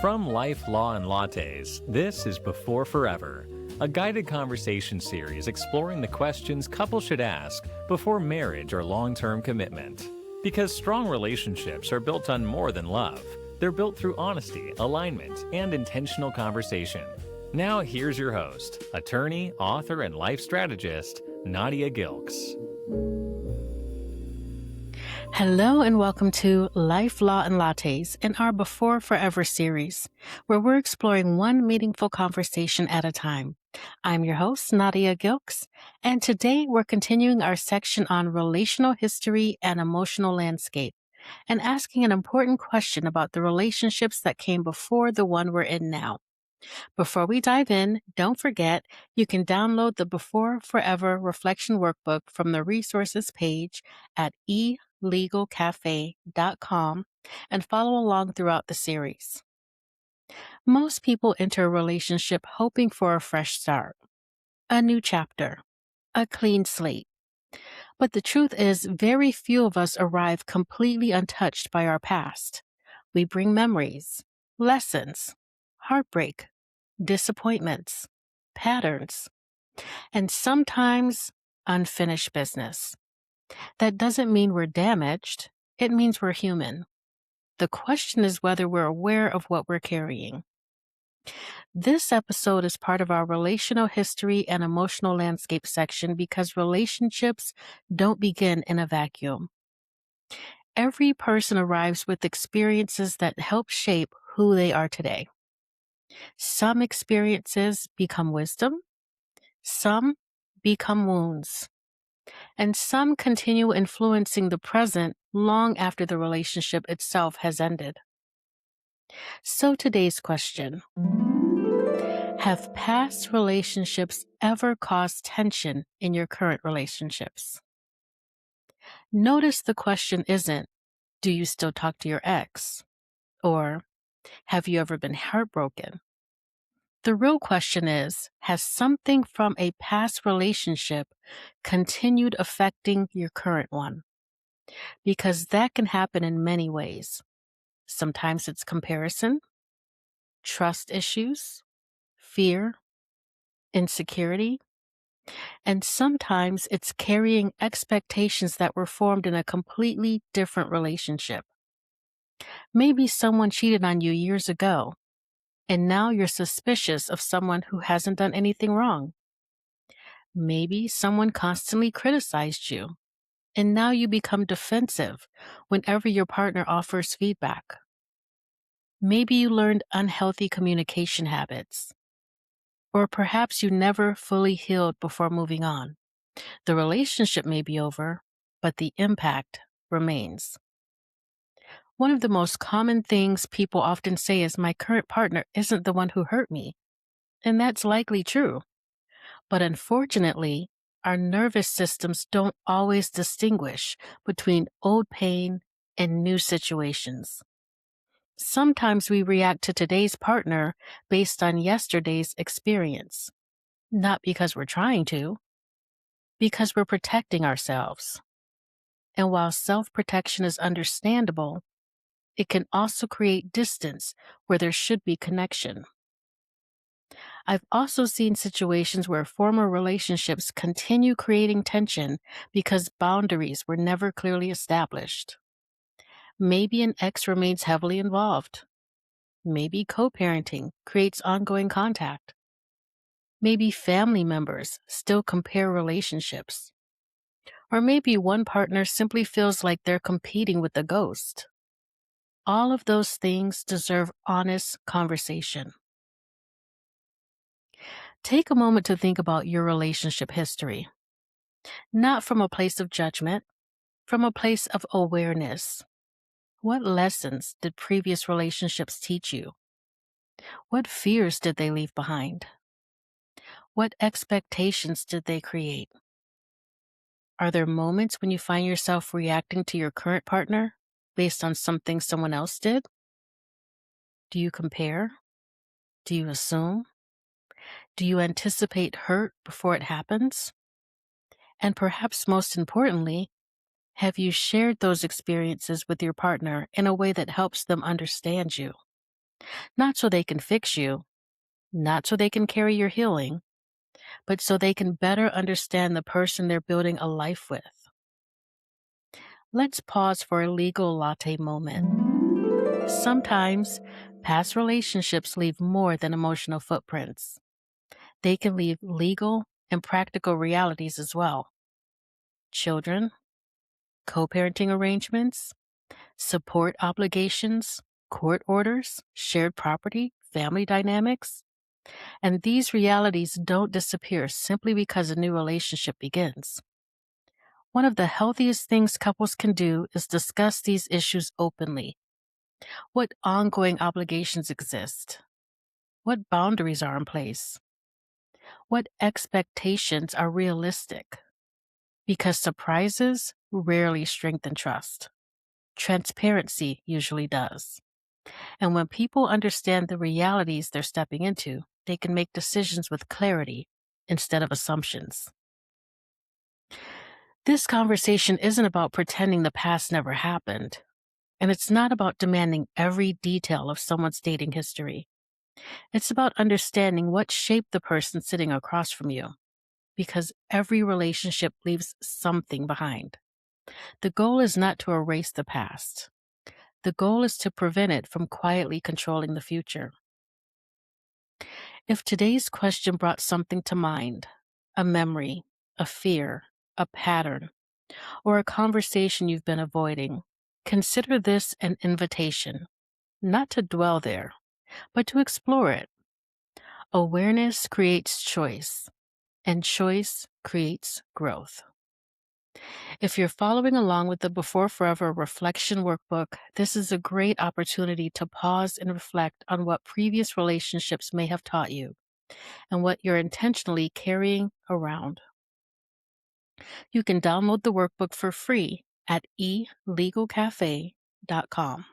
From Life, Law, and Lattes, this is Before Forever, a guided conversation series exploring the questions couples should ask before marriage or long-term commitment. Because strong relationships are built on more than love. They're built through honesty, alignment, and intentional conversation. Now here's your host, attorney, author, and life strategist, Nadia Gilkes. Hello and welcome to Life, Law, and Lattes in our Before Forever series, where we're exploring one meaningful conversation at a time. I'm your host, Nadia Gilkes, and today we're continuing our section on relational history and emotional landscape, and asking an important question about the relationships that came before the one we're in now. Before we dive in, don't forget you can download the Before Forever Reflection Workbook from the resources page at legalcafe.com and follow along throughout the series. Most people enter a relationship hoping for a fresh start, a new chapter, a clean slate. But the truth is, very few of us arrive completely untouched by our past. We bring memories, lessons, heartbreak, disappointments, patterns, and sometimes unfinished business. That doesn't mean we're damaged. It means we're human. The question is whether we're aware of what we're carrying. This episode is part of our relational history and emotional landscape section because relationships don't begin in a vacuum. Every person arrives with experiences that help shape who they are today. Some experiences become wisdom, some become wounds, and some continue influencing the present long after the relationship itself has ended. So today's question: have past relationships ever caused tension in your current relationships? Notice the question isn't, do you still talk to your ex? Or, have you ever been heartbroken? The real question is, has something from a past relationship continued affecting your current one? Because that can happen in many ways. Sometimes it's comparison, trust issues, fear, insecurity, and sometimes it's carrying expectations that were formed in a completely different relationship. Maybe someone cheated on you years ago, and now you're suspicious of someone who hasn't done anything wrong. Maybe someone constantly criticized you, and now you become defensive whenever your partner offers feedback. Maybe you learned unhealthy communication habits, or perhaps you never fully healed before moving on. The relationship may be over, but the impact remains. One of the most common things people often say is, my current partner isn't the one who hurt me. And that's likely true. But unfortunately, our nervous systems don't always distinguish between old pain and new situations. Sometimes we react to today's partner based on yesterday's experience, not because we're trying to, because we're protecting ourselves. And while self-protection is understandable, it can also create distance where there should be connection. I've also seen situations where former relationships continue creating tension because boundaries were never clearly established. Maybe an ex remains heavily involved. Maybe co-parenting creates ongoing contact. Maybe family members still compare relationships. Or maybe one partner simply feels like they're competing with the ghost. All of those things deserve honest conversation. Take a moment to think about your relationship history, not from a place of judgment, from a place of awareness. What lessons did previous relationships teach you? What fears did they leave behind? What expectations did they create? Are there moments when you find yourself reacting to your current partner based on something someone else did? Do you compare? Do you assume? Do you anticipate hurt before it happens? And perhaps most importantly, have you shared those experiences with your partner in a way that helps them understand you? Not so they can fix you, not so they can carry your healing, but so they can better understand the person they're building a life with. Let's pause for a legal latte moment. Sometimes, past relationships leave more than emotional footprints. They can leave legal and practical realities as well. Children, co parenting arrangements, support obligations, court orders, shared property, family dynamics. And these realities don't disappear simply because a new relationship begins. One of the healthiest things couples can do is discuss these issues openly. What ongoing obligations exist? What boundaries are in place? What expectations are realistic? Because surprises rarely strengthen trust. Transparency usually does. And when people understand the realities they're stepping into, they can make decisions with clarity instead of assumptions. This conversation isn't about pretending the past never happened, and it's not about demanding every detail of someone's dating history. It's about understanding what shaped the person sitting across from you, because every relationship leaves something behind. The goal is not to erase the past. The goal is to prevent it from quietly controlling the future. If today's question brought something to mind, a memory, a fear, a pattern, or a conversation you've been avoiding, consider this an invitation, not to dwell there, but to explore it. Awareness creates choice, and choice creates growth. If you're following along with the Before Forever Reflection Workbook, this is a great opportunity to pause and reflect on what previous relationships may have taught you and what you're intentionally carrying around. You can download the workbook for free at elegalcafe.com.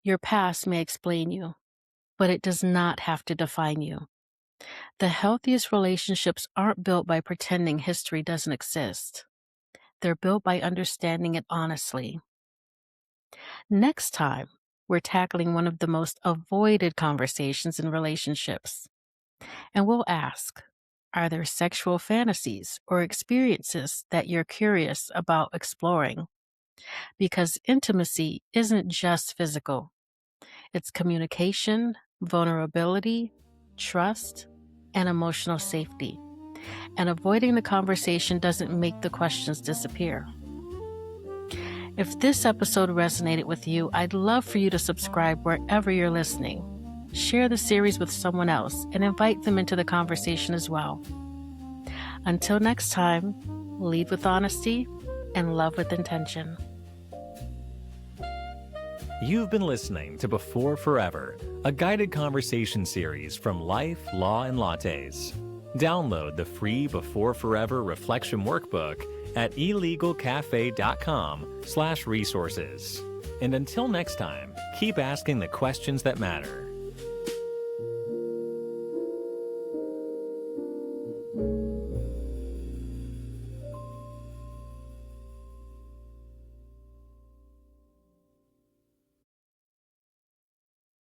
Your past may explain you, but it does not have to define you. The healthiest relationships aren't built by pretending history doesn't exist. They're built by understanding it honestly. Next time, we're tackling one of the most avoided conversations in relationships. And we'll ask, are there sexual fantasies or experiences that you're curious about exploring? Because intimacy isn't just physical. It's communication, vulnerability, trust, and emotional safety. And avoiding the conversation doesn't make the questions disappear. If this episode resonated with you, I'd love for you to subscribe wherever you're listening. Share the series with someone else and invite them into the conversation as well. Until next time, lead with honesty and love with intention. You've been listening to Before Forever, a guided conversation series from Life, Law, and Lattes. Download the free Before Forever Reflection Workbook at elegalcafe.com/resources. And until next time, keep asking the questions that matter.